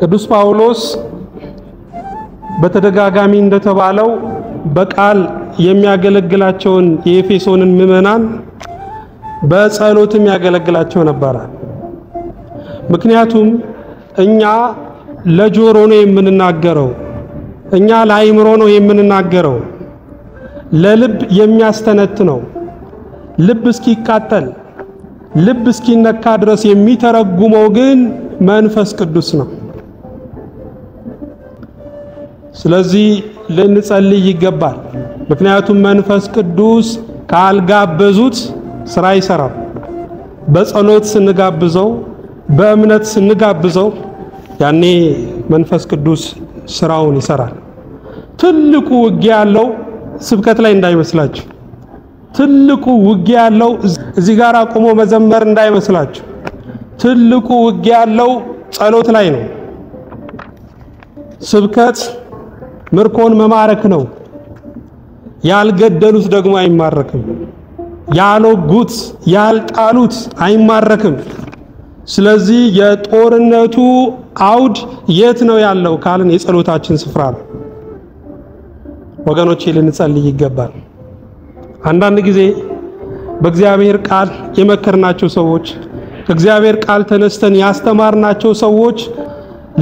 ቅዱስ ጳውሎስ በተደጋጋሚ እንደተባለው በቃል የሚያገለግላቸውን የኤፌሶንን ምዕመናን በጸሎትም ያገለግላቸው ነበር። ምክንያቱም እኛ ለጆሮ ነው የምንናገረው፣ እኛ ለአይምሮ ነው የምንናገረው፣ ለልብ የሚያስተነትነው ልብ እስኪቃጠል ልብ እስኪነካ ድረስ የሚተረጉመው ግን መንፈስ ቅዱስ ነው። ስለዚህ ልንጸልይ ይገባል። ምክንያቱም መንፈስ ቅዱስ ካልጋበዙት ስራ ይሰራል። በጸሎት ስንጋብዘው በእምነት ስንጋብዘው ያኔ መንፈስ ቅዱስ ስራውን ይሰራል። ትልቁ ውጊያ ያለው ስብከት ላይ እንዳይመስላችሁ፣ ትልቁ ውጊያ ያለው እዚህ ጋር ቆሞ መዘመር እንዳይመስላችሁ። ትልቁ ውጊያ ያለው ጸሎት ላይ ነው። ስብከት ምርኮን መማረክ ነው። ያልገደሉት ደግሞ አይማረክም። ያልወጉት ያልጣሉት አይማረክም። ስለዚህ የጦርነቱ አውድ የት ነው ያለው ካልን የጸሎታችን ስፍራ ነው። ወገኖቼ ልንጸልይ ይገባል። አንዳንድ ጊዜ በእግዚአብሔር ቃል የመከርናቸው ሰዎች፣ ከእግዚአብሔር ቃል ተነስተን ያስተማርናቸው ሰዎች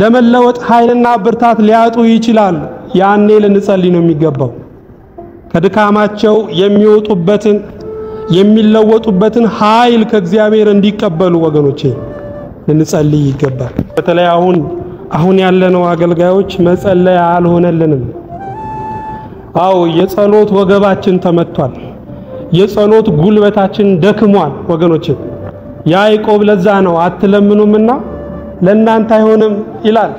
ለመለወጥ ኃይልና ብርታት ሊያጡ ይችላሉ። ያኔ ልንጸልይ ነው የሚገባው። ከድካማቸው የሚወጡበትን የሚለወጡበትን ኃይል ከእግዚአብሔር እንዲቀበሉ ወገኖቼ ልንጸልይ ይገባል። በተለይ አሁን ያለነው አገልጋዮች መጸለይ አልሆነልንም። አዎ የጸሎት ወገባችን ተመቷል። የጸሎት ጉልበታችን ደክሟል ወገኖቼ። ያዕቆብ ለዛ ነው አትለምኑምና ለእናንተ አይሆንም ይላል።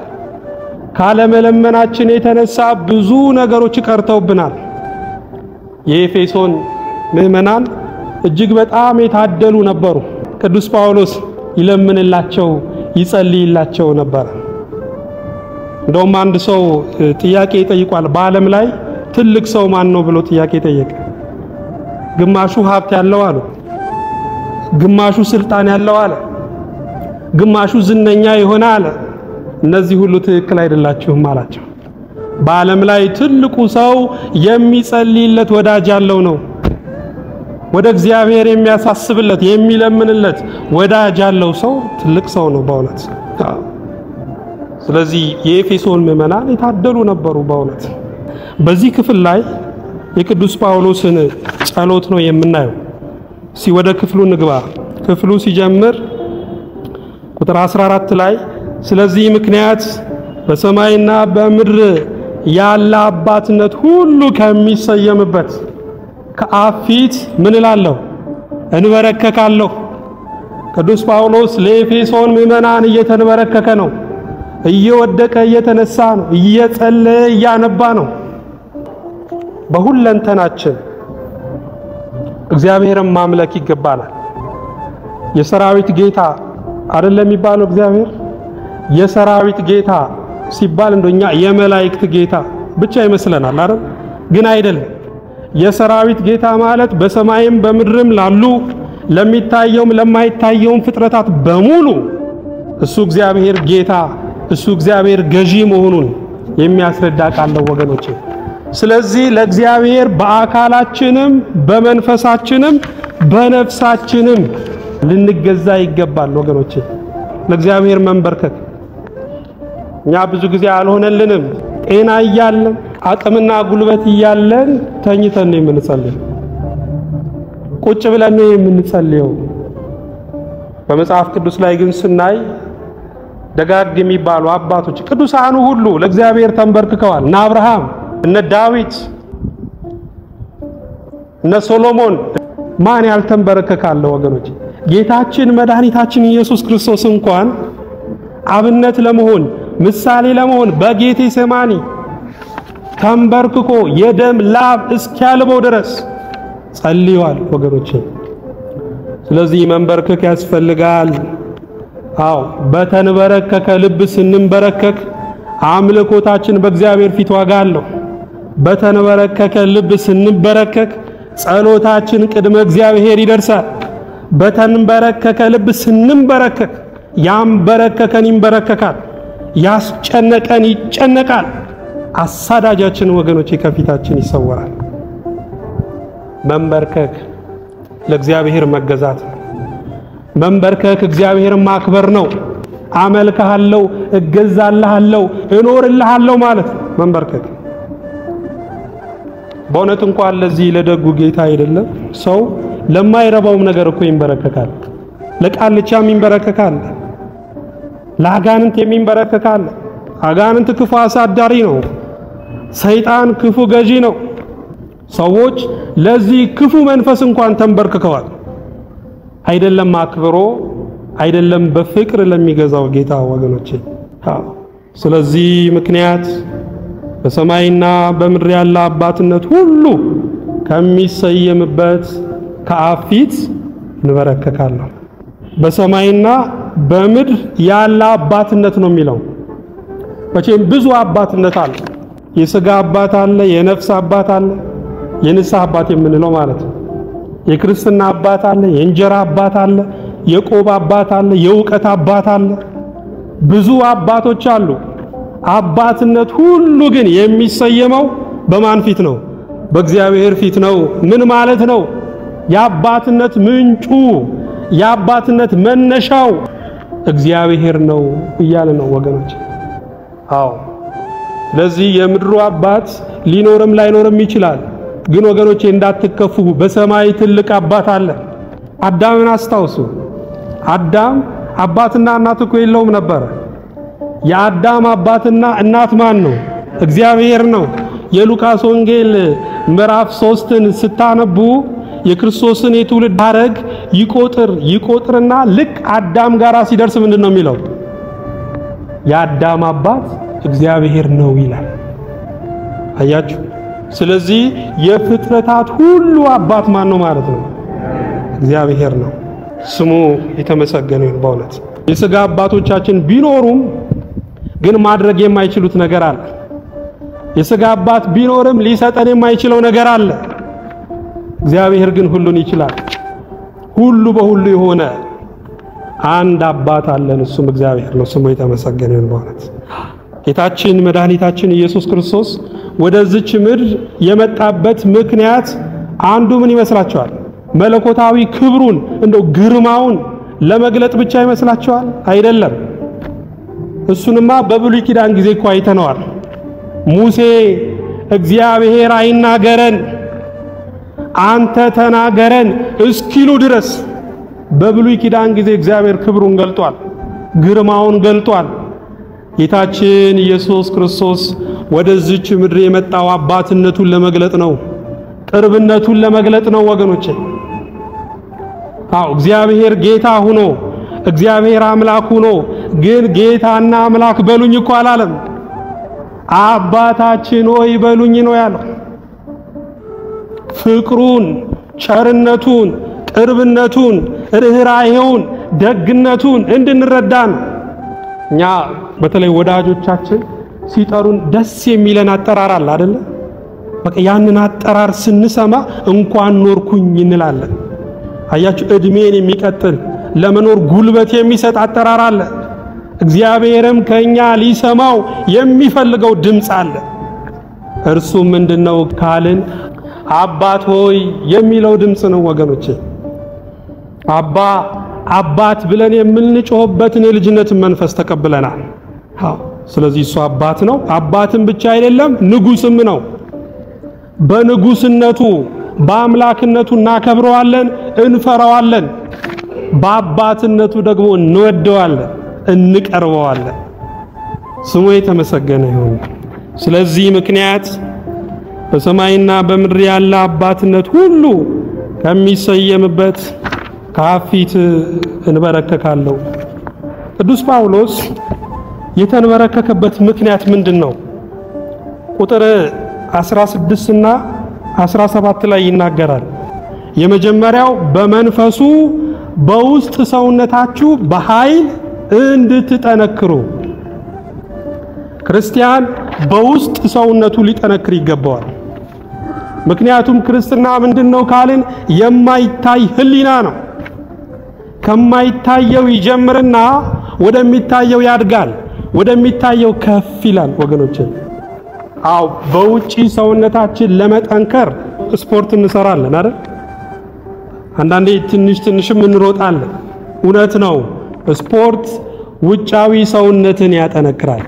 ካለመለመናችን የተነሳ ብዙ ነገሮች ቀርተውብናል። የኤፌሶን ምዕመናን እጅግ በጣም የታደሉ ነበሩ። ቅዱስ ጳውሎስ ይለምንላቸው ይጸልይላቸው ነበር። እንደውም አንድ ሰው ጥያቄ ይጠይቋል። በዓለም ላይ ትልቅ ሰው ማን ነው ብሎ ጥያቄ ጠየቀ። ግማሹ ሀብት ያለው አለ፣ ግማሹ ስልጣን ያለው አለ፣ ግማሹ ዝነኛ የሆነ አለ። እነዚህ ሁሉ ትክክል አይደላችሁም አላቸው። በዓለም ላይ ትልቁ ሰው የሚጸልይለት ወዳጅ ያለው ነው። ወደ እግዚአብሔር የሚያሳስብለት የሚለምንለት ወዳጅ ያለው ሰው ትልቅ ሰው ነው በእውነት። ስለዚህ የኤፌሶን ምዕመናን የታደሉ ነበሩ በእውነት። በዚህ ክፍል ላይ የቅዱስ ጳውሎስን ጸሎት ነው የምናየው። ወደ ክፍሉ ንግባ። ክፍሉ ሲጀምር ቁጥር 14 ላይ ስለዚህ ምክንያት በሰማይና በምድር ያለ አባትነት ሁሉ ከሚሰየምበት ከአብ ፊት ምን እላለሁ? እንበረከካለሁ። ቅዱስ ጳውሎስ ለኤፌሶን ምዕመናን እየተንበረከከ ነው፣ እየወደቀ እየተነሳ ነው፣ እየጸለየ እያነባ ነው። በሁለንተናችን እግዚአብሔርን ማምለክ ይገባናል። የሰራዊት ጌታ አይደለም የሚባለው እግዚአብሔር። የሰራዊት ጌታ ሲባል እንደኛ የመላእክት ጌታ ብቻ ይመስለናል አይደል? ግን አይደለም። የሰራዊት ጌታ ማለት በሰማይም በምድርም ላሉ ለሚታየውም ለማይታየውም ፍጥረታት በሙሉ እሱ እግዚአብሔር ጌታ፣ እሱ እግዚአብሔር ገዢ መሆኑን የሚያስረዳ ቃል ነው ወገኖቼ። ስለዚህ ለእግዚአብሔር በአካላችንም በመንፈሳችንም በነፍሳችንም ልንገዛ ይገባል ወገኖቼ። ለእግዚአብሔር መንበርከክ እኛ ብዙ ጊዜ አልሆነልንም። ጤና እያለን አቅምና ጉልበት እያለን ተኝተን ነው የምንጸልየው፣ ቁጭ ብለን ነው የምንጸልየው። በመጽሐፍ ቅዱስ ላይ ግን ስናይ ደጋግ የሚባሉ አባቶች ቅዱሳኑ ሁሉ ለእግዚአብሔር ተንበርክከዋል። እነ አብርሃም፣ እነ ዳዊት፣ እነ ሶሎሞን ማን ያልተንበረከካለ ወገኖች? ጌታችን መድኃኒታችን ኢየሱስ ክርስቶስ እንኳን አብነት ለመሆን ምሳሌ ለመሆን በጌቴሴማኒ ተንበርክኮ የደም ላብ እስኪያልበው ድረስ ጸልዩዋል ወገኖቼ። ስለዚህ መንበርከክ ያስፈልጋል። አዎ በተንበረከከ ልብ ስንንበረከክ አምልኮታችን በእግዚአብሔር ፊት ዋጋ አለው። በተንበረከከ ልብ ስንበረከክ ጸሎታችን ቅድመ እግዚአብሔር ይደርሳል። በተንበረከከ ልብ ስንንበረከክ ያንበረከከን ይንበረከካል፣ ያስጨነቀን ይጨነቃል። አሳዳጃችን ወገኖቼ ከፊታችን ይሰወራል። መንበርከክ ለእግዚአብሔር መገዛት ነው። መንበርከክ እግዚአብሔርን ማክበር ነው። አመልክሃለሁ፣ እገዛልሃለሁ፣ እኖርልሃለሁ ማለት ነው መንበርከክ። በእውነት እንኳን ለዚህ ለደጉ ጌታ አይደለም ሰው ለማይረባውም ነገር እኮ ይንበረከካል። ለቃልቻም ይንበረከካል፣ ለአጋንንት የሚንበረከካል። አጋንንት ክፉ አሳዳሪ ነው። ሰይጣን ክፉ ገዢ ነው። ሰዎች ለዚህ ክፉ መንፈስ እንኳን ተንበርክከዋል። አይደለም አክብሮ አይደለም በፍቅር ለሚገዛው ጌታ ወገኖቼ። ስለዚህ ምክንያት በሰማይና በምድር ያለ አባትነት ሁሉ ከሚሰየምበት ከአብ ፊት እንበረከካለን። በሰማይና በምድር ያለ አባትነት ነው የሚለው። መቼም ብዙ አባትነት አለ። የሥጋ አባት አለ፣ የነፍስ አባት አለ፣ የንስሐ አባት የምንለው ማለት ነው። የክርስትና አባት አለ፣ የእንጀራ አባት አለ፣ የቆብ አባት አለ፣ የእውቀት አባት አለ። ብዙ አባቶች አሉ። አባትነት ሁሉ ግን የሚሰየመው በማን ፊት ነው? በእግዚአብሔር ፊት ነው። ምን ማለት ነው? የአባትነት ምንጩ የአባትነት መነሻው እግዚአብሔር ነው እያለ ነው ወገኖች። አዎ ስለዚህ የምድሩ አባት ሊኖርም ላይኖርም ይችላል። ግን ወገኖቼ እንዳትከፉ፣ በሰማይ ትልቅ አባት አለ። አዳምን አስታውሱ። አዳም አባትና እናት እኮ የለውም ነበር። የአዳም አባትና እናት ማን ነው? እግዚአብሔር ነው። የሉቃስ ወንጌል ምዕራፍ 3ን ስታነቡ የክርስቶስን የትውልድ ሐረግ ይቆጥርና ልክ አዳም ጋር ሲደርስ ምንድነው የሚለው? የአዳም አባት እግዚአብሔር ነው ይላል። አያችሁ? ስለዚህ የፍጥረታት ሁሉ አባት ማን ነው ማለት ነው? እግዚአብሔር ነው። ስሙ የተመሰገነ ይሁን። በእውነት የሥጋ አባቶቻችን ቢኖሩም ግን ማድረግ የማይችሉት ነገር አለ። የሥጋ አባት ቢኖርም ሊሰጠን የማይችለው ነገር አለ። እግዚአብሔር ግን ሁሉን ይችላል። ሁሉ በሁሉ የሆነ አንድ አባት አለን፣ እሱም እግዚአብሔር ነው። ስሙ የተመሰገነ ይሁን። በእውነት ጌታችን መድኃኒታችን ኢየሱስ ክርስቶስ ወደዚች ምድር የመጣበት ምክንያት አንዱ ምን ይመስላችኋል? መለኮታዊ ክብሩን እንደው ግርማውን ለመግለጥ ብቻ ይመስላችኋል? አይደለም። እሱንማ በብሉይ ኪዳን ጊዜ እኮ አይተነዋል። ሙሴ እግዚአብሔር አይናገረን አንተ ተናገረን እስኪሉ ድረስ በብሉይ ኪዳን ጊዜ እግዚአብሔር ክብሩን ገልጧል፣ ግርማውን ገልጧል። ጌታችን ኢየሱስ ክርስቶስ ወደዚች ምድር የመጣው አባትነቱን ለመግለጥ ነው፣ ቅርብነቱን ለመግለጥ ነው ወገኖቼ። እግዚአብሔር ጌታ ሆኖ እግዚአብሔር አምላክ ሆኖ ግን ጌታና አምላክ በሉኝ እኮ አላለም። አባታችን ሆይ በሉኝ ነው ያለው። ፍቅሩን፣ ቸርነቱን፣ ቅርብነቱን፣ ርህራሄውን፣ ደግነቱን እንድንረዳን እኛ በተለይ ወዳጆቻችን ሲጠሩን ደስ የሚለን አጠራር አለ አይደል? በቃ ያንን አጠራር ስንሰማ እንኳን ኖርኩኝ እንላለን። አያችሁ፣ እድሜን የሚቀጥል ለመኖር ጉልበት የሚሰጥ አጠራር አለ። እግዚአብሔርም ከኛ ሊሰማው የሚፈልገው ድምጽ አለ። እርሱም ምንድነው ካልን አባት ሆይ የሚለው ድምጽ ነው ወገኖቼ። አባት ብለን የምንጮህበትን የልጅነትን መንፈስ ተቀብለናል። ስለዚህ እሱ አባት ነው። አባትም ብቻ አይደለም ንጉስም ነው። በንጉስነቱ በአምላክነቱ እናከብረዋለን፣ እንፈራዋለን። በአባትነቱ ደግሞ እንወደዋለን፣ እንቀርበዋለን። ስሙ የተመሰገነ ይሁን። ስለዚህ ምክንያት በሰማይና በምድር ያለ አባትነት ሁሉ ከሚሰየምበት ከአብ ፊት እንበረከካለሁ። ቅዱስ ጳውሎስ የተንበረከከበት ምክንያት ምንድነው? ቁጥር 16 እና 17 ላይ ይናገራል። የመጀመሪያው በመንፈሱ በውስጥ ሰውነታችሁ በኃይል እንድትጠነክሩ። ክርስቲያን በውስጥ ሰውነቱ ሊጠነክር ይገባዋል። ምክንያቱም ክርስትና ምንድነው ካልን የማይታይ ህሊና ነው። ከማይታየው ይጀምርና ወደሚታየው ያድጋል፣ ወደሚታየው ከፍ ይላል ወገኖቼ። አው በውጪ ሰውነታችን ለመጠንከር ስፖርት እንሰራለን አይደል? አንዳንዴ ትንሽም እንሮጣለን። እውነት ነው። ስፖርት ውጫዊ ሰውነትን ያጠነክራል።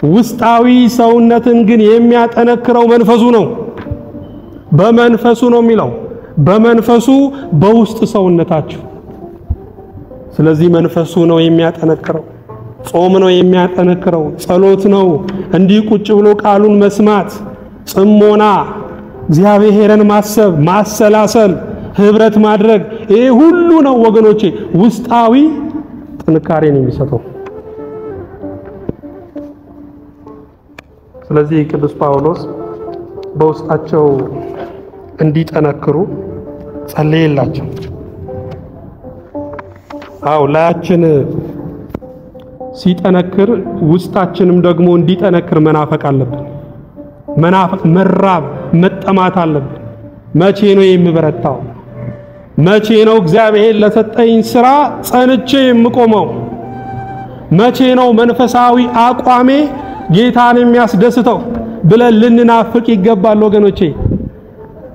ውስጣዊ ሰውነትን ግን የሚያጠነክረው መንፈሱ ነው። በመንፈሱ ነው የሚለው፣ በመንፈሱ በውስጥ ሰውነታችሁ። ስለዚህ መንፈሱ ነው የሚያጠነክረው። ጾም ነው የሚያጠነክረው። ጸሎት ነው፣ እንዲህ ቁጭ ብሎ ቃሉን መስማት፣ ጽሞና፣ እግዚአብሔርን ማሰብ፣ ማሰላሰል፣ ህብረት ማድረግ፣ ይሄ ሁሉ ነው ወገኖቼ ውስጣዊ ጥንካሬን የሚሰጠው። ስለዚህ ቅዱስ ጳውሎስ በውስጣቸው እንዲጠነክሩ ጸለየላቸው። ላያችን ሲጠነክር ውስጣችንም ደግሞ እንዲጠነክር መናፈቅ አለብን። መራብ፣ መጠማት አለብን። መቼ ነው የምበረታው? መቼ ነው እግዚአብሔር ለሰጠኝ ሥራ ጸንቼ የምቆመው? መቼ ነው መንፈሳዊ አቋሜ ጌታን የሚያስደስተው ብለን ልንናፍቅ ይገባል ወገኖቼ።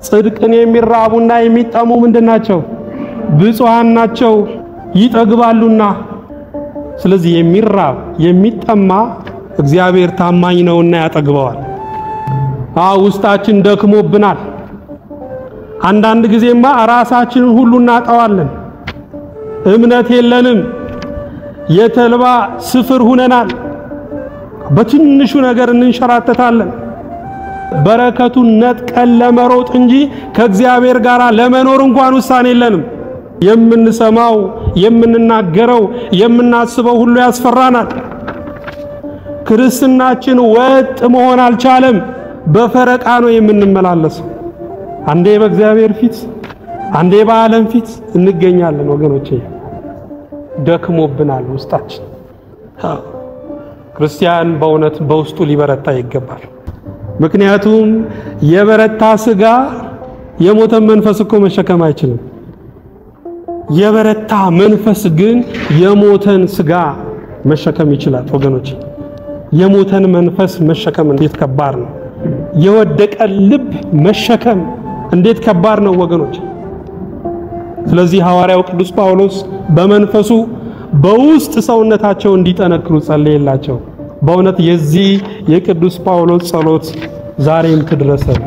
ጽድቅን የሚራቡና የሚጠሙ ምንድናቸው? ብፁዓን ናቸው ይጠግባሉና። ስለዚህ የሚራብ የሚጠማ እግዚአብሔር ታማኝ ነውና ያጠግበዋል። ውስጣችን ደክሞብናል። አንዳንድ ጊዜማ ራሳችንን ሁሉ እናጣዋለን። እምነት የለንም። የተልባ ስፍር ሆነናል። በትንሹ ነገር እንንሸራተታለን። በረከቱን ነጥቀን ለመሮጥ እንጂ ከእግዚአብሔር ጋር ለመኖር እንኳን ውሳኔ የለንም። የምንሰማው፣ የምንናገረው፣ የምናስበው ሁሉ ያስፈራናል። ክርስትናችን ወጥ መሆን አልቻለም። በፈረቃ ነው የምንመላለሰው። አንዴ በእግዚአብሔር ፊት፣ አንዴ በዓለም ፊት እንገኛለን ወገኖቼ። ደክሞብናል ውስጣችን። ክርስቲያን በእውነት በውስጡ ሊበረታ ይገባል። ምክንያቱም የበረታ ሥጋ የሞተን መንፈስ እኮ መሸከም አይችልም። የበረታ መንፈስ ግን የሞተን ሥጋ መሸከም ይችላል ወገኖች። የሞተን መንፈስ መሸከም እንዴት ከባድ ነው! የወደቀ ልብ መሸከም እንዴት ከባድ ነው ወገኖች። ስለዚህ ሐዋርያው ቅዱስ ጳውሎስ በመንፈሱ በውስጥ ሰውነታቸው እንዲጠነክሩ ጸለየላቸው። በእውነት የዚህ የቅዱስ ጳውሎስ ጸሎት ዛሬም ትድረሰን።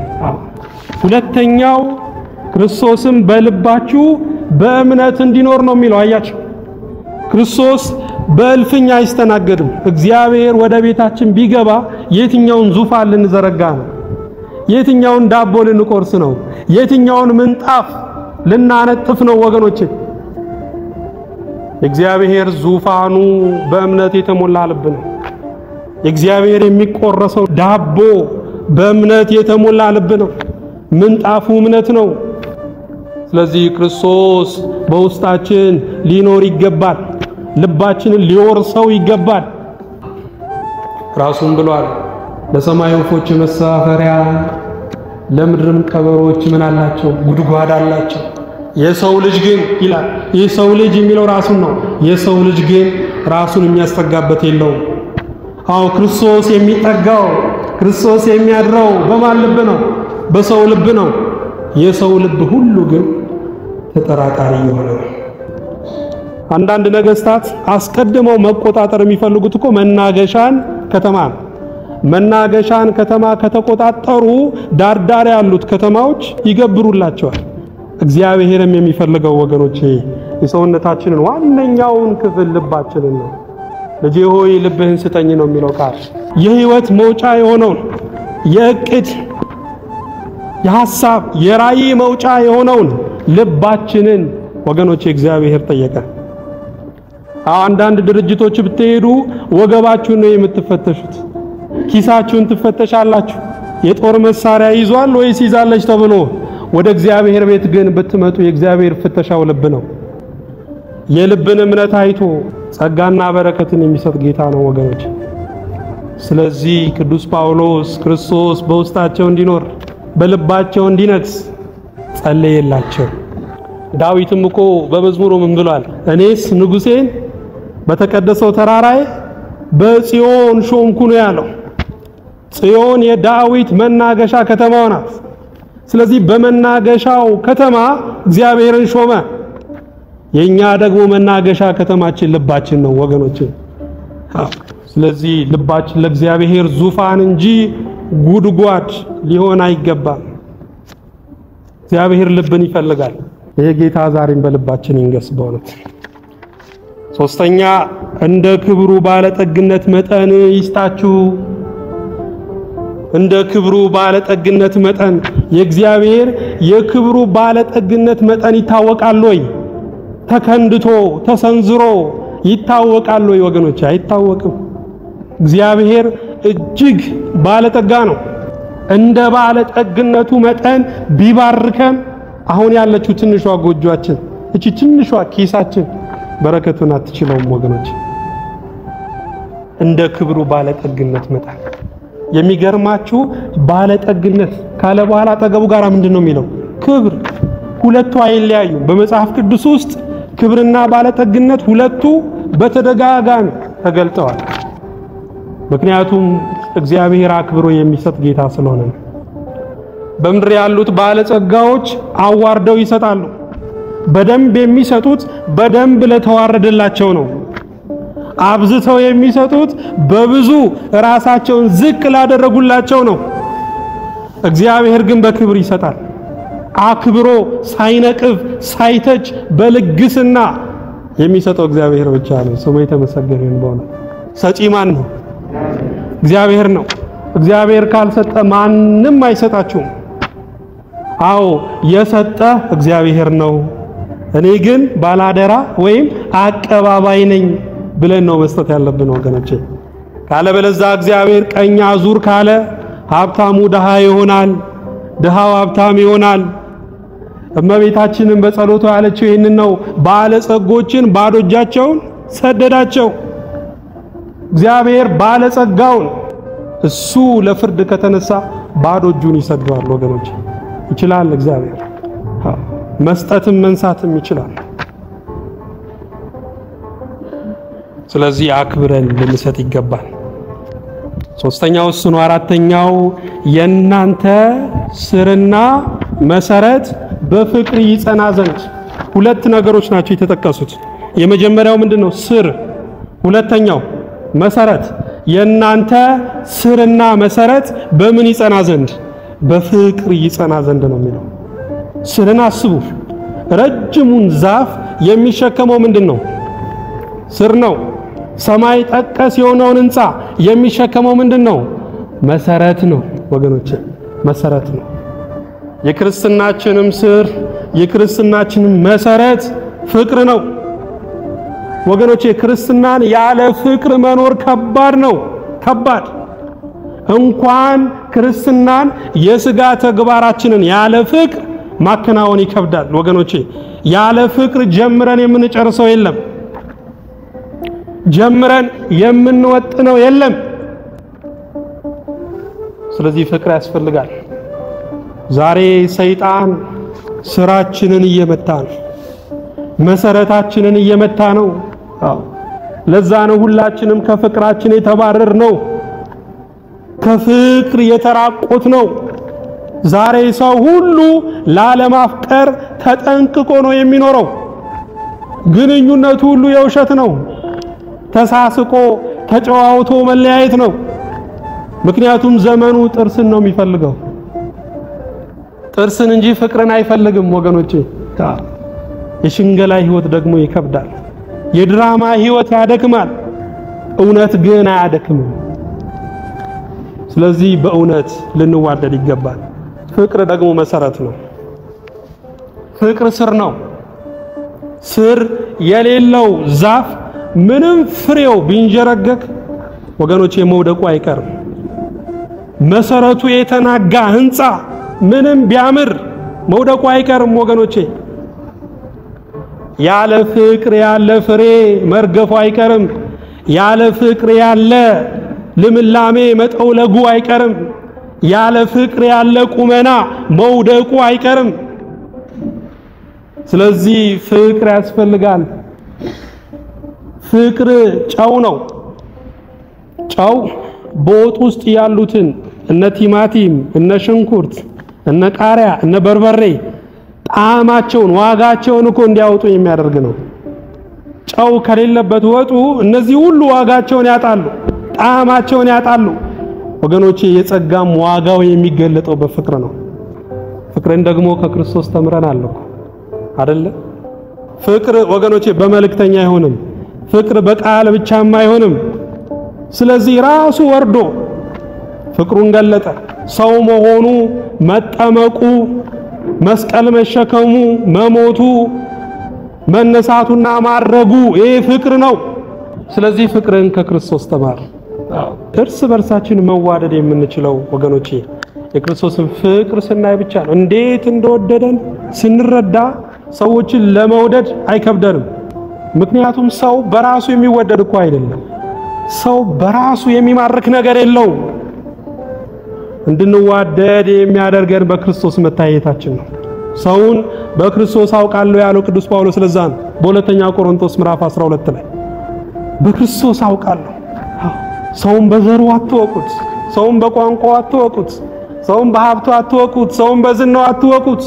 ሁለተኛው ክርስቶስም በልባችሁ በእምነት እንዲኖር ነው የሚለው። አያችሁ፣ ክርስቶስ በእልፍኝ አይስተናገድም። እግዚአብሔር ወደ ቤታችን ቢገባ የትኛውን ዙፋን ልንዘረጋ ነው? የትኛውን ዳቦ ልንቆርስ ነው? የትኛውን ምንጣፍ ልናነጥፍ ነው ወገኖቼ? እግዚአብሔር ዙፋኑ በእምነት የተሞላ ልብ ነው። እግዚአብሔር የሚቆረሰው ዳቦ በእምነት የተሞላ ልብ ነው። ምንጣፉ እምነት ነው። ስለዚህ ክርስቶስ በውስጣችን ሊኖር ይገባል። ልባችንን ሊወርሰው ይገባል። ራሱን ብሏል፣ ለሰማይ ወፎች መሳፈሪያ ለምድርም ቀበሮች ምን አላቸው? ጉድጓድ አላቸው። የሰው ልጅ ግን ይላል። የሰው ልጅ የሚለው ራሱን ነው። የሰው ልጅ ግን ራሱን የሚያስጠጋበት የለውም። ክርስቶስ የሚጠጋው ክርስቶስ የሚያድረው በማን ልብ ነው? በሰው ልብ ነው። የሰው ልብ ሁሉ ግን ተጠራጣሪ የሆነ ነው። አንዳንድ ነገስታት አስቀድመው መቆጣጠር የሚፈልጉት እኮ መናገሻን ከተማ ነው። መናገሻን ከተማ ከተቆጣጠሩ ዳርዳር ያሉት ከተማዎች ይገብሩላቸዋል። እግዚአብሔርም የሚፈልገው ወገኖቼ የሰውነታችንን ዋነኛውን ክፍል ልባችንን ነው። ልጄ ሆይ ልብህን ስጠኝ ነው የሚለው ቃል። የህይወት መውጫ የሆነውን የእቅድ የሐሳብ የራእይ መውጫ የሆነውን ልባችንን ወገኖቼ እግዚአብሔር ጠየቀ። አንዳንድ ድርጅቶች ብትሄዱ ወገባችሁን ነው የምትፈተሹት። ኪሳችሁን ትፈተሻላችሁ። የጦር መሳሪያ ይዟል ወይስ ይዛለች ተብሎ። ወደ እግዚአብሔር ቤት ግን ብትመጡ የእግዚአብሔር ፍተሻው ልብ ነው። የልብን እምነት አይቶ ጸጋና በረከትን የሚሰጥ ጌታ ነው ወገኖች። ስለዚህ ቅዱስ ጳውሎስ ክርስቶስ በውስጣቸው እንዲኖር በልባቸው እንዲነግስ ጸለየላቸው። ዳዊትም እኮ በመዝሙሩ ምን ብሏል? እኔስ ንጉሴን በተቀደሰው ተራራዬ በጽዮን ሾምኩ ነው ያለው። ጽዮን የዳዊት መናገሻ ከተማው ናት። ስለዚህ በመናገሻው ከተማ እግዚአብሔርን ሾመ። የኛ ደግሞ መናገሻ ከተማችን ልባችን ነው ወገኖች። ስለዚህ ልባችን ለእግዚአብሔር ዙፋን እንጂ ጉድጓድ ሊሆን አይገባም። እግዚአብሔር ልብን ይፈልጋል። ይሄ ጌታ ዛሬም በልባችን ይንገስ በእውነት። ሶስተኛ እንደ ክብሩ ባለጠግነት መጠን ይስጣችሁ። እንደ ክብሩ ባለጠግነት መጠን የእግዚአብሔር የክብሩ ባለጠግነት መጠን ይታወቃል ወይ? ተከንድቶ ተሰንዝሮ ይታወቃል ወይ ወገኖች? አይታወቅም። እግዚአብሔር እጅግ ባለጠጋ ነው። እንደ ባለጠግነቱ መጠን ቢባርከን አሁን ያለችው ትንሿ ጎጆአችን እቺ ትንሿ ኪሳችን በረከቱን አትችለውም ወገኖች። እንደ ክብሩ ባለጠግነት መጠን የሚገርማችሁ ባለጠግነት ካለ በኋላ አጠገቡ ጋር ምንድነው የሚለው? ክብር። ሁለቱ አይለያዩም። በመጽሐፍ ቅዱስ ውስጥ ክብርና ባለጠግነት ሁለቱ በተደጋጋሚ ተገልጠዋል። ምክንያቱም እግዚአብሔር አክብሮ የሚሰጥ ጌታ ስለሆነ ነው። በምድር ያሉት ባለጸጋዎች አዋርደው ይሰጣሉ። በደንብ የሚሰጡት በደንብ ለተዋረደላቸው ነው። አብዝተው የሚሰጡት በብዙ ራሳቸውን ዝቅ ላደረጉላቸው ነው። እግዚአብሔር ግን በክብር ይሰጣል። አክብሮ ሳይነቅፍ ሳይተች በልግስና የሚሰጠው እግዚአብሔር ብቻ ነው። ስሙ የተመሰገነ ይሁን። ሰጪ ማን ነው? እግዚአብሔር ነው። እግዚአብሔር ካልሰጠ ማንም አይሰጣችሁም። አዎ የሰጠ እግዚአብሔር ነው። እኔ ግን ባላደራ ወይም አቀባባይ ነኝ ብለን ነው መስጠት ያለብን ወገኖቼ። ካለበለዛ እግዚአብሔር ቀኝ አዙር ካለ ሀብታሙ ድሃ ይሆናል፣ ድሃው ሀብታም ይሆናል። እመቤታችንን በጸሎቷ ያለችው ይህንን ነው። ባለጸጎችን ባዶ እጃቸውን ሰደዳቸው። እግዚአብሔር ባለጸጋውን እሱ ለፍርድ ከተነሳ ባዶ እጁን ይሰደዋል ወገኖች። ይችላል እግዚአብሔር መስጠትም መንሳትም ይችላል። ስለዚህ አክብረን ልንሰጥ ይገባል። ሶስተኛው እሱ ነው። አራተኛው የናንተ ስርና መሰረት በፍቅር ይጸና ዘንድ። ሁለት ነገሮች ናቸው የተጠቀሱት። የመጀመሪያው ምንድነው? ስር። ሁለተኛው መሰረት። የናንተ ስርና መሰረት በምን ይጸና ዘንድ? በፍቅር ይጸና ዘንድ ነው የሚለው። ስርን አስቡ። ረጅሙን ዛፍ የሚሸከመው ምንድነው? ስር ነው። ሰማይ ጠቀስ የሆነውን ሕንጻ የሚሸከመው ምንድነው? መሰረት ነው ወገኖች፣ መሰረት ነው። የክርስትናችንም ስር የክርስትናችንም መሰረት ፍቅር ነው ወገኖቼ። ክርስትናን ያለ ፍቅር መኖር ከባድ ነው፣ ከባድ። እንኳን ክርስትናን የሥጋ ተግባራችንን ያለ ፍቅር ማከናወን ይከብዳል ወገኖቼ። ያለ ፍቅር ጀምረን የምንጨርሰው የለም፣ ጀምረን የምንወጥነው የለም። ስለዚህ ፍቅር ያስፈልጋል። ዛሬ ሰይጣን ስራችንን እየመታ ነው፣ መሰረታችንን እየመታ ነው። ለዛ ነው ሁላችንም ከፍቅራችን የተባረር ነው፣ ከፍቅር የተራቆት ነው። ዛሬ ሰው ሁሉ ላለማፍቀር ተጠንቅቆ ነው የሚኖረው። ግንኙነቱ ሁሉ የውሸት ነው። ተሳስቆ ተጨዋውቶ መለያየት ነው። ምክንያቱም ዘመኑ ጥርስን ነው የሚፈልገው፣ ጥርስን እንጂ ፍቅርን አይፈልግም ወገኖቼ። የሽንገላ ህይወት ደግሞ ይከብዳል። የድራማ ህይወት ያደክማል፣ እውነት ግን አያደክምም። ስለዚህ በእውነት ልንዋደድ ይገባል። ፍቅር ደግሞ መሰረት ነው። ፍቅር ስር ነው። ስር የሌለው ዛፍ ምንም ፍሬው ቢንጀረገግ ወገኖቼ መውደቁ አይቀርም። መሰረቱ የተናጋ ህንጻ ምንም ቢያምር መውደቁ አይቀርም ወገኖቼ። ያለ ፍቅር ያለ ፍሬ መርገፉ አይቀርም። ያለ ፍቅር ያለ ልምላሜ መጠውለጉ አይቀርም። ያለ ፍቅር ያለ ቁመና መውደቁ አይቀርም። ስለዚህ ፍቅር ያስፈልጋል። ፍቅር ጨው ነው። ጨው በወጥ ውስጥ ያሉትን እነ ቲማቲም፣ እነ ሽንኩርት፣ እነ ቃሪያ፣ እነ በርበሬ ጣዕማቸውን ዋጋቸውን እኮ እንዲያወጡ የሚያደርግ ነው። ጨው ከሌለበት ወጡ እነዚህ ሁሉ ዋጋቸውን ያጣሉ፣ ጣዕማቸውን ያጣሉ። ወገኖቼ የጸጋም ዋጋው የሚገለጠው በፍቅር ነው። ፍቅርን ደግሞ ከክርስቶስ ተምረናል እኮ አይደለ? ፍቅር ወገኖቼ በመልእክተኛ አይሆንም። ፍቅር በቃል ብቻም አይሆንም። ስለዚህ ራሱ ወርዶ ፍቅሩን ገለጠ። ሰው መሆኑ፣ መጠመቁ፣ መስቀል መሸከሙ፣ መሞቱ፣ መነሳቱና ማረጉ ይሄ ፍቅር ነው። ስለዚህ ፍቅርን ከክርስቶስ ተማር። እርስ በርሳችን መዋደድ የምንችለው ወገኖቼ የክርስቶስን ፍቅር ስናይ ብቻ ነው። እንዴት እንደወደደን ስንረዳ ሰዎችን ለመውደድ አይከብደንም። ምክንያቱም ሰው በራሱ የሚወደድ እኮ አይደለም። ሰው በራሱ የሚማርክ ነገር የለውም። እንድንዋደድ የሚያደርገን በክርስቶስ መታየታችን ነው። ሰውን በክርስቶስ አውቃለሁ ያለው ቅዱስ ጳውሎስ ስለዛ ነው በሁለተኛ ቆሮንቶስ ምዕራፍ 12 ላይ በክርስቶስ አውቃለሁ። ሰውን በዘሩ አትወቁት፣ ሰውን በቋንቋው አትወቁት፣ ሰውን በሀብቱ አትወቁት፣ ሰውን በዝናው አትወቁት።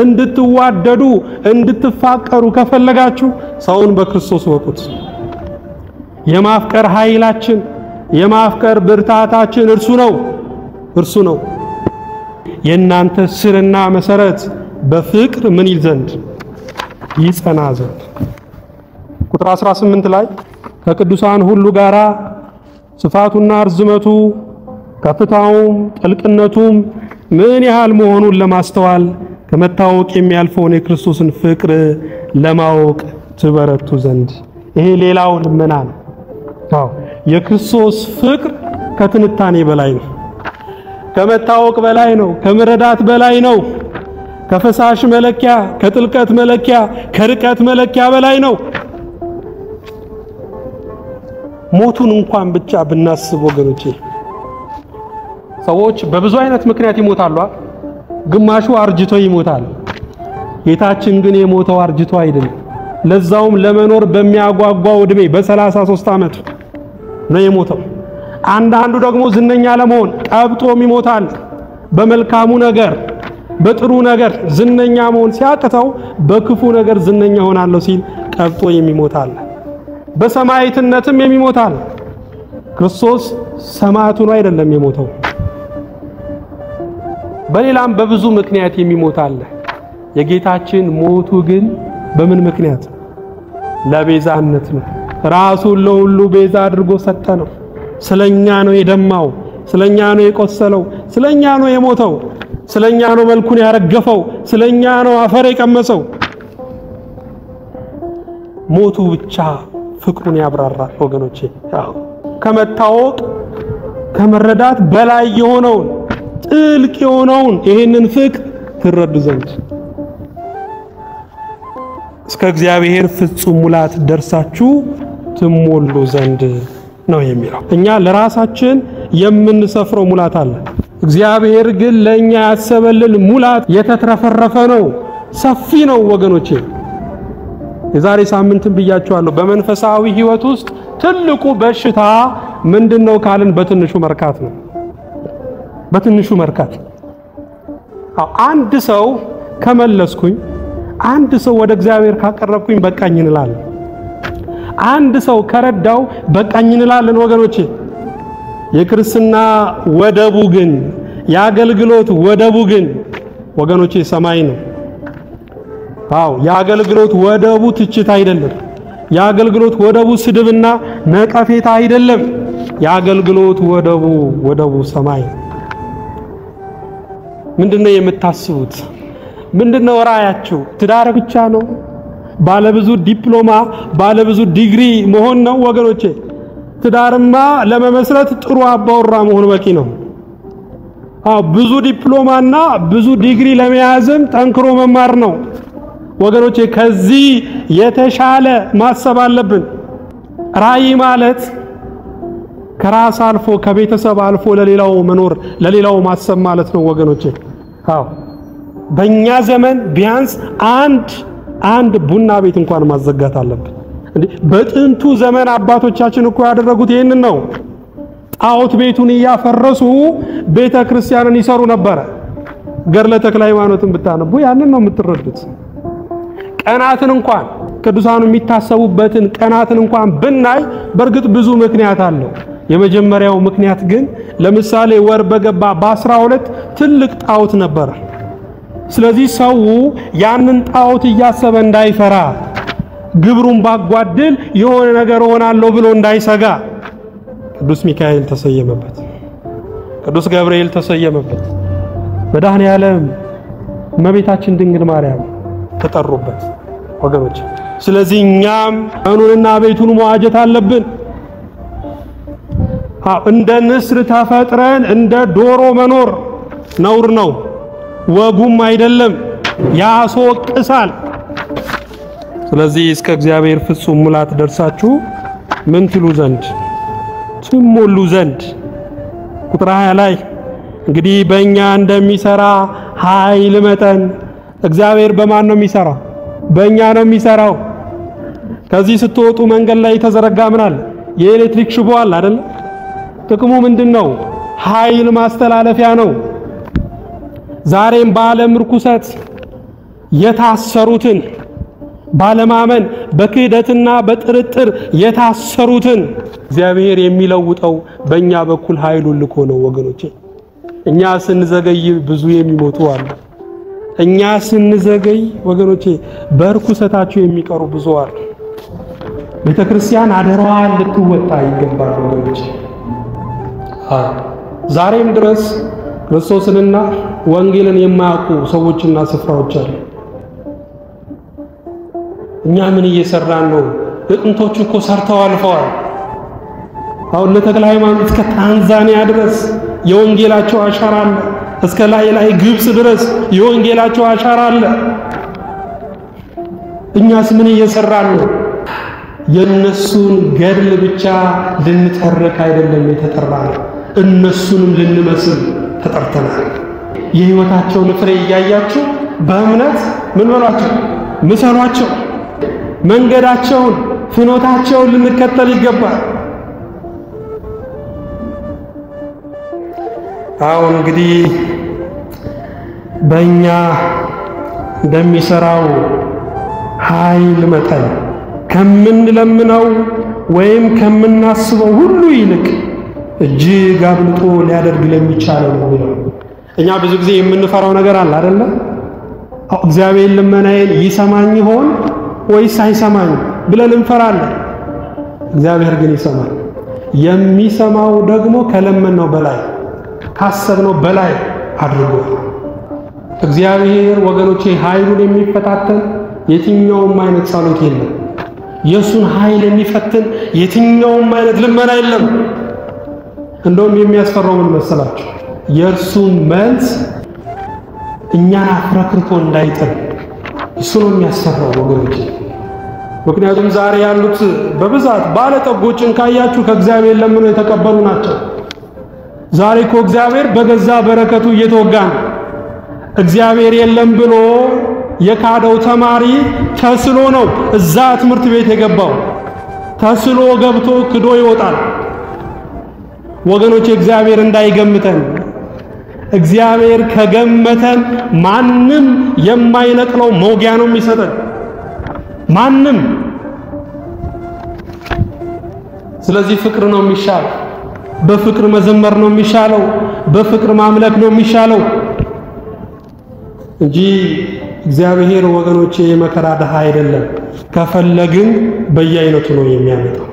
እንድትዋደዱ እንድትፋቀሩ ከፈለጋችሁ ሰውን በክርስቶስ ወቁት። የማፍቀር ኃይላችን የማፍቀር ብርታታችን እርሱ ነው። የእናንተ ስርና መሰረት በፍቅር ምን ይል ዘንድ ይጸና ዘንድ። ቁጥር 18 ላይ ከቅዱሳን ሁሉ ጋራ ስፋቱና ርዝመቱ ከፍታውም ጥልቅነቱም ምን ያህል መሆኑን ለማስተዋል ከመታወቅ የሚያልፈውን የክርስቶስን ፍቅር ለማወቅ ትበረቱ ዘንድ። ይሄ ሌላው ልመና ነው። የክርስቶስ ፍቅር ከትንታኔ በላይ ነው፣ ከመታወቅ በላይ ነው፣ ከመረዳት በላይ ነው፣ ከፈሳሽ መለኪያ፣ ከጥልቀት መለኪያ፣ ከርቀት መለኪያ በላይ ነው። ሞቱን እንኳን ብቻ ብናስብ ወገኖቼ ሰዎች በብዙ አይነት ምክንያት ይሞታሉ። ግማሹ አርጅቶ ይሞታል። ጌታችን ግን የሞተው አርጅቶ አይደለም። ለዛውም ለመኖር በሚያጓጓው እድሜ በ33 ዓመቱ ነው የሞተው። አንዳንዱ ደግሞ ዝነኛ ለመሆን ቀብጦም ይሞታል። በመልካሙ ነገር በጥሩ ነገር ዝነኛ መሆን ሲያቅተው በክፉ ነገር ዝነኛ ሆናለሁ ሲል ቀብጦ የሚሞታል። በሰማዕትነትም የሚሞታል። ክርስቶስ ሰማዕቱ ነው አይደለም የሞተው። በሌላም በብዙ ምክንያት የሚሞታል። የጌታችን ሞቱ ግን በምን ምክንያት? ለቤዛነት ነው። ራሱን ለሁሉ ቤዛ አድርጎ ሰጠ ነው። ስለኛ ነው የደማው፣ ስለኛ ነው የቆሰለው፣ ስለኛ ነው የሞተው፣ ስለኛ ነው መልኩን ያረገፈው፣ ስለኛ ነው አፈር የቀመሰው። ሞቱ ብቻ ፍቅሩን ያብራራል ወገኖቼ። ከመታወቅ ከመረዳት በላይ የሆነውን ጥልቅ የሆነውን ይሄንን ፍቅር ትረዱ ዘንድ እስከ እግዚአብሔር ፍጹም ሙላት ደርሳችሁ ትሞሉ ዘንድ ነው የሚለው። እኛ ለራሳችን የምንሰፍረው ሙላት አለ። እግዚአብሔር ግን ለኛ ያሰበልን ሙላት የተትረፈረፈ ነው፣ ሰፊ ነው ወገኖቼ። የዛሬ ሳምንትም ብያችኋለሁ። በመንፈሳዊ ሕይወት ውስጥ ትልቁ በሽታ ምንድነው ካልን በትንሹ መርካት ነው። በትንሹ መርካት። አንድ ሰው ከመለስኩኝ፣ አንድ ሰው ወደ እግዚአብሔር ካቀረብኩኝ በቃኝ እንላለን። አንድ ሰው ከረዳው በቃኝ እንላለን ወገኖቼ። የክርስትና ወደቡ ግን የአገልግሎት ወደቡ ግን ወገኖቼ ሰማይ ነው። የአገልግሎት ወደቡ ትችት አይደለም። የአገልግሎት ወደቡ ስድብና ነቀፌታ አይደለም። የአገልግሎት ወደቡ ሰማይ። ምንድነው የምታስቡት? ምንድነው ራያችሁ? ትዳር ብቻ ነው? ባለብዙ ዲፕሎማ ባለብዙ ዲግሪ መሆን ነው ወገኖቼ? ትዳርማ ለመመስረት ጥሩ አባወራ መሆን በቂ ነው። ብዙ ዲፕሎማና ብዙ ዲግሪ ለመያዝም ጠንክሮ መማር ነው ወገኖቼ። ከዚህ የተሻለ ማሰብ አለብን። ራዕይ ማለት ከራስ አልፎ ከቤተሰብ አልፎ ለሌላው መኖር ለሌላው ማሰብ ማለት ነው ወገኖቼ። በእኛ ዘመን ቢያንስ አንድ ቡና ቤት እንኳን ማዘጋት አለብን። በጥንቱ ዘመን አባቶቻችን እኮ ያደረጉት ይሄንን ነው። ጣዖት ቤቱን ያፈረሱ ቤተ ክርስቲያንን ይሰሩ ነበር። ገድለ ተክለ ሃይማኖትን ብታነቡ ያንን ነው የምትረዱት። ቀናትን እንኳን ቅዱሳኑ የሚታሰቡበትን ቀናትን እንኳን ብናይ በርግጥ ብዙ ምክንያት አለው። የመጀመሪያው ምክንያት ግን ለምሳሌ ወር በገባ በ12 ትልቅ ጣዖት ነበር። ስለዚህ ሰው ያንን ጣዖት እያሰበ እንዳይፈራ ግብሩን ባጓድል የሆነ ነገር ሆናለሁ ብሎ እንዳይሰጋ ቅዱስ ሚካኤል ተሰየመበት፣ ቅዱስ ገብርኤል ተሰየመበት፣ መድኃኔዓለም እመቤታችን ድንግል ማርያም ተጠሩበት ወገኖች። ስለዚህ እኛም ቀኑንና ቤቱን መዋጀት አለብን። እንደ ንስር ተፈጥረን እንደ ዶሮ መኖር ነውር ነው፣ ወጉም አይደለም፣ ያስወቅሳል። ስለዚህ እስከ እግዚአብሔር ፍጹም ሙላት ደርሳችሁ ምን ትሉ ዘንድ ትሞሉ ዘንድ ቁጥር 20 ላይ እንግዲህ በእኛ እንደሚሰራ ኃይል መጠን እግዚአብሔር በማን ነው የሚሰራው? በእኛ ነው የሚሰራው። ከዚህ ስትወጡ መንገድ ላይ የተዘረጋ ምን አለ? የኤሌክትሪክ ሽቦ አለ አይደል? ጥቅሙ ምንድነው? ኃይል ማስተላለፊያ ነው። ዛሬም በዓለም ርኩሰት የታሰሩትን ባለማመን በክህደትና በጥርጥር የታሰሩትን እግዚአብሔር የሚለውጠው በእኛ በኩል ኃይሉን ልኮ ነው ወገኖቼ። እኛ ስንዘገይ ብዙ የሚሞቱ አሉ። እኛ ስንዘገይ ወገኖቼ በርኩሰታቸው የሚቀሩ ብዙ አሉ። ቤተክርስቲያን አደራዋን ልትወጣ ይገባል ወገኖቼ። ዛሬም ድረስ ክርስቶስንና ወንጌልን የማያውቁ ሰዎችና ስፍራዎች አሉ። እኛ ምን እየሰራን ነው? ጥንቶቹ እኮ ሰርተው አልፈዋል። አሁን ለተክለ ሃይማኖት እስከ ታንዛኒያ ድረስ የወንጌላቸው አሻራ አለ። እስከ ላይ ግብጽ ድረስ የወንጌላቸው አሻራ አለ። እኛስ ምን እየሰራን ነው? የነሱን ገድል ብቻ ልንተርክ አይደለም የተጠራነው፣ እነሱንም ልንመስል ተጠርተናል። የህይወታቸውን ፍሬ እያያችሁ በእምነት ምን በሏቸው? ምሰሏቸው። መንገዳቸውን ፍኖታቸውን ልንከተል ይገባል። አሁን እንግዲህ በእኛ እንደሚሰራው ኃይል መጠን ከምንለምነው ወይም ከምናስበው ሁሉ ይልቅ እጅግ አብልጦ ሊያደርግ ለሚቻለው ነው። እኛ ብዙ ጊዜ የምንፈራው ነገር አለ አይደለ? እግዚአብሔር ልመናዬን ይሰማኝ ይሆን ወይስ አይሰማኝ ብለን እንፈራለን። እግዚአብሔር ግን ይሰማል። የሚሰማው ደግሞ ከለመነው በላይ ካሰብነው በላይ አድርጎ እግዚአብሔር ወገኖቼ ኃይሉን የሚፈታተን የትኛውም አይነት ጸሎት የለም። የሱን ኃይል የሚፈትን የትኛውም አይነት ልመና የለም። እንደውም የሚያስፈራው ምን መሰላችሁ? የእርሱ መልስ እኛን አፍረክርቶ እንዳይጥል እሱ ነው የሚያስፈራው ወገኖቼ። ምክንያቱም ዛሬ ያሉት በብዛት ባለጠጎችን ካያችሁ ከእግዚአብሔር ለምኖ የተቀበሉ ናቸው። ዛሬ እኮ እግዚአብሔር በገዛ በረከቱ እየተወጋ ነው። እግዚአብሔር የለም ብሎ የካደው ተማሪ ተስሎ ነው እዛ ትምህርት ቤት የገባው። ተስሎ ገብቶ ክዶ ይወጣል። ወገኖች እግዚአብሔር እንዳይገምተን፣ እግዚአብሔር ከገመተን ማንም የማይነቅለው መውጊያ ነው የሚሰጠን ማንም። ስለዚህ ፍቅር ነው የሚሻለው። በፍቅር መዘመር ነው የሚሻለው። በፍቅር ማምለክ ነው የሚሻለው እንጂ እግዚአብሔር ወገኖቼ የመከራ ድሃ አይደለም። ከፈለግን በየአይነቱ ነው የሚያመጣው።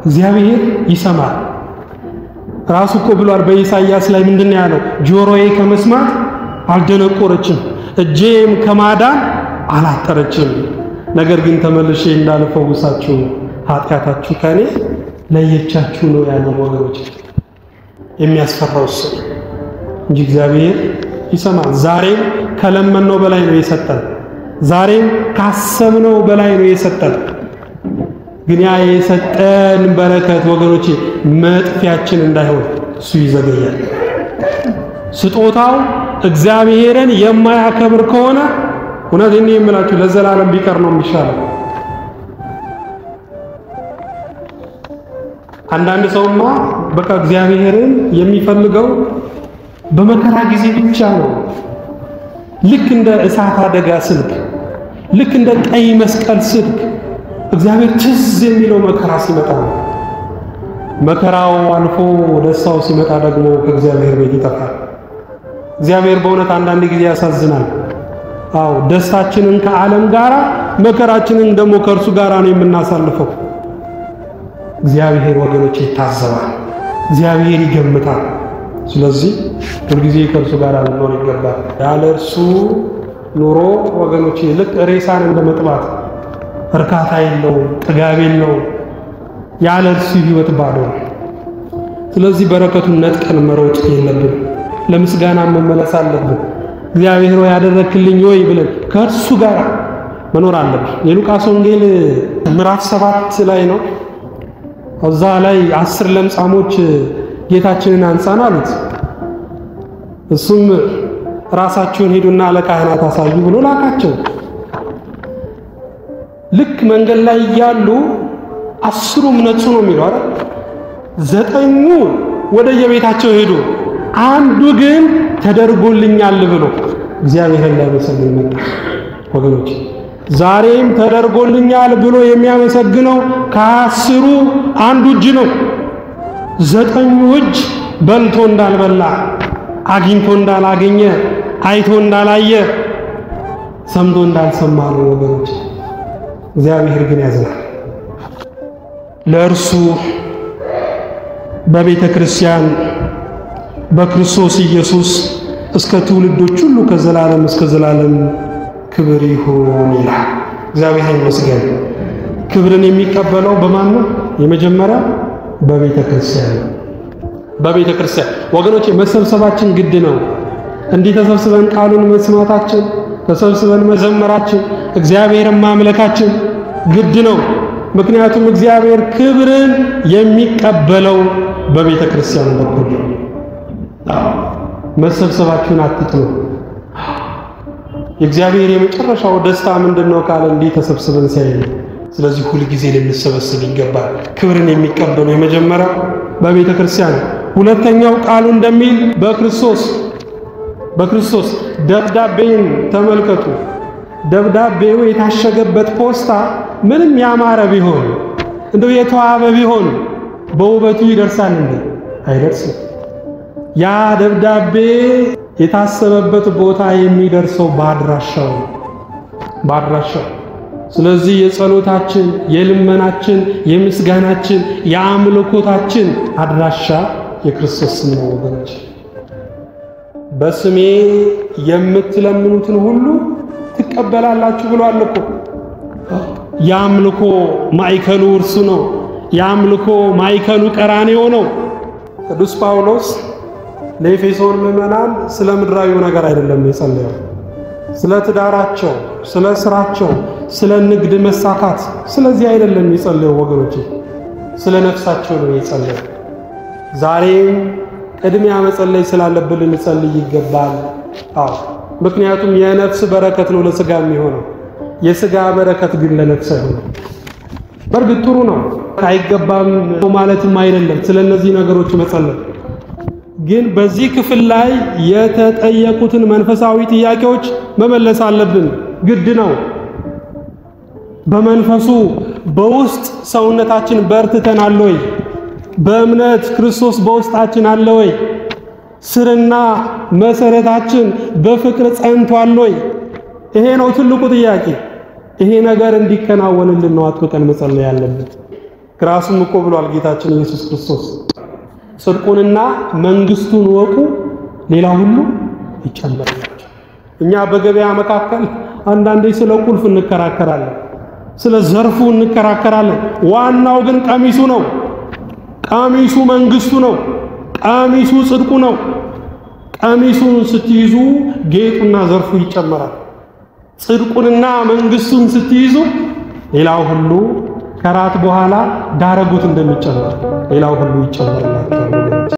እግዚአብሔር ይሰማል። ራሱ እኮ ብሏል በኢሳይያስ ላይ ምንድነው ያለው? ጆሮዬ ከመስማት አልደነቆረችም፣ እጄም ከማዳን አላጠረችም። ነገር ግን ተመልሼ እንዳልፈውሳችሁ ኃጢአታችሁ ከኔ ለየቻችሁ ነው ያለው ወገኖች። የሚያስፈራው እሱ እንጂ እግዚአብሔር ይሰማል። ዛሬም ከለመነው በላይ ነው የሰጠን። ዛሬም ካሰብነው በላይ ነው የሰጠን። ግን ያ የሰጠን በረከት ወገኖቼ መጥፊያችን እንዳይሆን እሱ ይዘገያል። ስጦታው እግዚአብሔርን የማያከብር ከሆነ እውነቴን ነው የምላችሁ ለዘላለም ቢቀር ነው የሚሻለው። አንዳንድ ሰውማ በቃ እግዚአብሔርን የሚፈልገው በመከራ ጊዜ ብቻ ነው። ልክ እንደ እሳት አደጋ ስልክ፣ ልክ እንደ ቀይ መስቀል ስልክ እግዚአብሔር ትዝ የሚለው መከራ ሲመጣ ነው። መከራው አልፎ ደስታው ሲመጣ ደግሞ ከእግዚአብሔር ቤት ይጠፋል። እግዚአብሔር በእውነት አንዳንድ ጊዜ ያሳዝናል። አዎ ደስታችንን ከዓለም ጋራ መከራችንን ደግሞ ከእርሱ ጋራ ነው የምናሳልፈው። እግዚአብሔር ወገኖች ይታዘባል፣ እግዚአብሔር ይገምታል። ስለዚህ ሁልጊዜ ከእርሱ ጋር ልንኖር ይገባል። ያለ እርሱ ኑሮ ወገኖች ልክ ሬሳን እንደመጥባት እርካታ የለውም፣ ጥጋብ የለውም። ያለ እርሱ ሕይወት ባዶ ነው። ስለዚህ በረከቱን ነጥቀን መሮጥ የለብን፣ ለምስጋና መመለስ አለብን። እግዚአብሔር ሆይ ያደረክልኝ ወይ ብለን ከእርሱ ጋር መኖር አለብን። የሉቃስ ወንጌል ምዕራፍ 7 ላይ ነው። እዛ ላይ 10 ለምጻሞች ጌታችንን አንጻን አሉት። እሱም ራሳቸውን ሄዱና ለካህናት አሳዩ ብሎ ላካቸው። ልክ መንገድ ላይ ያሉ 10ም ነጹ ነው የሚለው አይደል? 9ኙ ወደ የቤታቸው ሄዱ፣ አንዱ ግን ተደርጎልኛል ብሎ እግዚአብሔርን ሊያመሰግን መጣ። ወገኖች ዛሬም ተደርጎልኛል ብሎ የሚያመሰግነው ከ10ሩ አንዱ እጅ ነው። 9ኙ እጅ በልቶ እንዳልበላ፣ አግኝቶ እንዳላገኘ፣ አይቶ እንዳላየ፣ ሰምቶ እንዳልሰማ ነው ወገኖች። እግዚአብሔር ግን ያዝናል። ለእርሱ በቤተ ክርስቲያን በክርስቶስ ኢየሱስ እስከ ትውልዶች ሁሉ ከዘላለም እስከ ዘላለም ክብር ይሁን ይላል። እግዚአብሔር ይመስገን። ክብርን የሚቀበለው በማን ነው? የመጀመሪያ በቤተ ክርስቲያን ነው። በቤተ ክርስቲያን ወገኖች መሰብሰባችን ግድ ነው። እንዲህ ተሰብስበን ቃሉን መስማታችን፣ ተሰብስበን መዘመራችን፣ እግዚአብሔርን ማምለካችን ግድ ነው። ምክንያቱም እግዚአብሔር ክብርን የሚቀበለው በቤተ ክርስቲያን በኩል ነው። መሰብሰባችሁን አትጥሉ። የእግዚአብሔር የመጨረሻው ደስታ ምንድነው ካለ እንዲህ ተሰብስበን ሲያይ። ስለዚህ ሁሉ ጊዜ ልንሰበሰብ ይገባል። ክብርን የሚቀበለው የመጀመሪያው በቤተ ክርስቲያን፣ ሁለተኛው ቃሉ እንደሚል በክርስቶስ ደብዳቤን ተመልከቱ። ደብዳቤው የታሸገበት ፖስታ ምንም ያማረ ቢሆን እንደው የተዋበ ቢሆን በውበቱ ይደርሳል እንዴ? አይደርስም። ያ ደብዳቤ የታሰበበት ቦታ የሚደርሰው በአድራሻው። ስለዚህ የጸሎታችን፣ የልመናችን፣ የምስጋናችን፣ የአምልኮታችን አድራሻ የክርስቶስ ስም ነው ወገኖች። በስሜ የምትለምኑትን ሁሉ ትቀበላላችሁ ብሏል እኮ። የአምልኮ ማዕከሉ እርሱ ነው። የአምልኮ ማዕከሉ ቀራንዮ ነው። ቅዱስ ጳውሎስ ለኤፌሶን ምዕመናን ስለ ምድራዊው ነገር አይደለም የጸለየው፣ ስለ ትዳራቸው፣ ስለ ስራቸው፣ ስለ ንግድ መሳካት ስለዚህ አይደለም የጸለየው ወገኖች፣ ስለ ነፍሳቸው ነው የጸለየው። ዛሬም ቅድሚያ መጸለይ ስላለብን ልንጸልይ ይገባል። ምክንያቱም የነፍስ በረከት ነው ለሥጋ የሚሆነው፣ የሥጋ በረከት ግን ለነፍስ አይሆንም። በእርግጥ ጥሩ ነው አይገባም ማለትም አይደለም ስለነዚህ ነገሮች መጸለይ። ግን በዚህ ክፍል ላይ የተጠየቁትን መንፈሳዊ ጥያቄዎች መመለስ አለብን፣ ግድ ነው። በመንፈሱ በውስጥ ሰውነታችን በርትተናል ወይ? በእምነት ክርስቶስ በውስጣችን አለ ወይ? ስርና መሰረታችን በፍቅር ጸንቷል ወይ? ይሄ ነው ትልቁ ጥያቄ። ይሄ ነገር እንዲከናወንልን ነው አጥብቀን መጸለይ ያለብን። ራሱም እኮ ብሏል ጌታችን ኢየሱስ ክርስቶስ ጽድቁንና መንግስቱን ወቁ፣ ሌላ ሁሉ ይጨመርላችሁ። እኛ በገበያ መካከል አንዳንዴ ስለ ቁልፍ እንከራከራለን፣ ስለ ዘርፉ እንከራከራለን። ዋናው ግን ቀሚሱ ነው። ቀሚሱ መንግስቱ ነው። ቀሚሱ ጽድቁ ነው። ቀሚሱን ስትይዙ ጌጡና ዘርፉ ይጨመራል። ጽድቁንና መንግስቱን ስትይዙ ሌላው ሁሉ ከራት በኋላ ዳረጉት እንደሚጨመር ሌላው ሁሉ ይጨመርላችኋል።